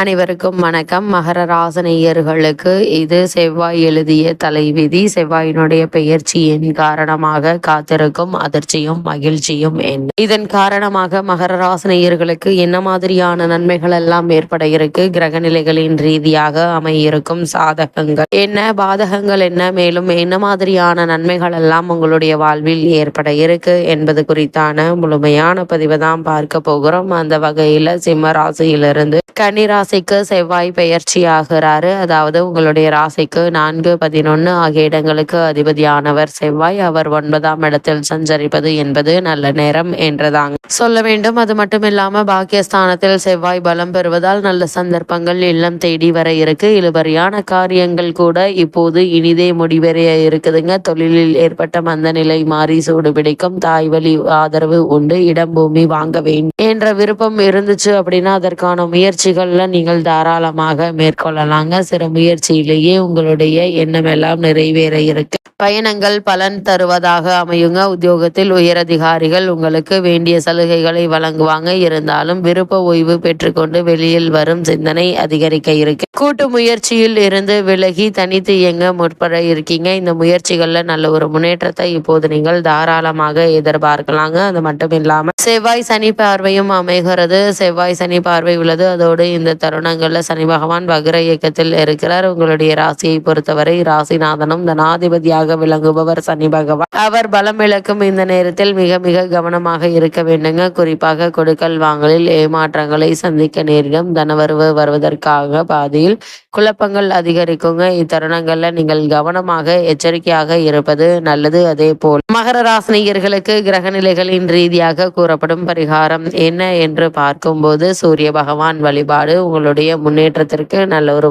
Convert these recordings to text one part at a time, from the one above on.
அனைவருக்கும் வணக்கம். மகர ராசினியர்களுக்கு இது செவ்வாய் எழுதிய தலைவிதி. செவ்வாயினுடைய பெயர்ச்சியின் காரணமாக காத்திருக்கும் அதிர்ச்சியும் மகிழ்ச்சியும் என்ன? இதன் காரணமாக மகர ராசினியர்களுக்கு என்ன மாதிரியான நன்மைகள் எல்லாம் ஏற்பட இருக்கு? கிரக நிலைகளின் ரீதியாக அமையிருக்கும் சாதகங்கள் என்ன, பாதகங்கள் என்ன, மேலும் என்ன மாதிரியான நன்மைகள் எல்லாம் உங்களுடைய வாழ்வில் ஏற்பட இருக்கு என்பது குறித்தான முழுமையான பதிவை தான் பார்க்க போகிறோம். அந்த வகையில சிம்ம ராசியிலிருந்து கன்னி ராசிக்கு செவ்வாய் பெயர்ச்சி ஆகிறாரு. அதாவது உங்களுடைய ராசிக்கு 4, 11 ஆகிய இடங்களுக்கு அதிபதியானவர் செவ்வாய். அவர் 9ஆம் இடத்தில் சஞ்சரிப்பது என்பது நல்ல நேரம் என்றதாங்க சொல்ல வேண்டும். அது மட்டும் இல்லாம பாக்கியஸ்தானத்தில் செவ்வாய் பலம் பெறுவதால் நல்ல சந்தர்ப்பங்கள் இல்லம் தேடி வர இருக்கு. இழுபறியான காரியங்கள் கூட இப்போது இனிதே முடிவடைய இருக்குதுங்க. தொழிலில் ஏற்பட்ட மந்த நிலை மாறி சூடு பிடிக்கும். தாய் வழி ஆதரவு உண்டு. இடம் பூமி வாங்க வேண்டும் என்ற விருப்பம் இருந்துச்சு அப்படின்னா அதற்கான முயற்சிகள்ல நீங்கள் தாராளமாக மேற்கொள்ளலாங்க. சிறு முயற்சியிலேயே உங்களுடைய எண்ணம் எல்லாம் நிறைவேற இருக்கு. பயணங்கள் பலன் தருவதாக அமையுங்க. உத்தியோகத்தில் உயரதிகாரிகள் உங்களுக்கு வேண்டிய சலுகைகளை வழங்குவாங்க. இருந்தாலும் விருப்ப ஓய்வு பெற்றுக்கொண்டு வெளியில் வரும் சிந்தனை அதிகரிக்க இருக்கு. கூட்டு முயற்சியில் இருந்து விலகி தனித்து இயங்க முற்பட இருக்கீங்க. இந்த முயற்சிகள்ல நல்ல ஒரு முன்னேற்றத்தை இப்போது நீங்கள் தாராளமாக எதிர்பார்க்கலாங்க. அது மட்டும் இல்லாம செவ்வாய் சனி பார்வையும் அமைகிறது. செவ்வாய் சனி பார்வை உள்ளது. அதோடு இந்த தருணங்கள்ல சனி பகவான் வக்ர இயக்கத்தில் இருக்கிறார். உங்களுடைய ராசியை பொறுத்தவரை ராசிநாதனும் தனாதிபதியாக விளங்குபவர் சனி பகவான். அவர் பலம் இழக்கும் இந்த நேரத்தில் மிக மிக கவனமாக இருக்க வேண்டுங்க. குறிப்பாக கொடுக்கல் வாங்கலில் ஏமாற்றங்களை சந்திக்க நேரிடும். தனவரவு வருவதற்காக பாதியில் குழப்பங்கள் அதிகரிக்குங்க. இத்தருணங்கள்ல நீங்கள் கவனமாக எச்சரிக்கையாக இருப்பது நல்லது. அதே போல் மகர ராசினியர்களுக்கு கிரக நிலைகளின் ரீதியாக கூறப்படும் பரிகாரம் என்ன என்று பார்க்கும்போது சூரிய பகவான் வழிபாடு உங்களுடைய முன்னேற்றத்திற்கு நல்ல ஒரு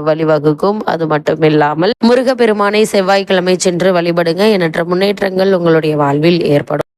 வழிவகுக்கும். அது மட்டும் இல்லாமல் முருகப்பெருமானை செவ்வாய்க்கிழமை சென்று வழிபடுங்க. எண்ணற்ற முன்னேற்றங்கள் உங்களுடைய வாழ்வில் ஏற்படும்.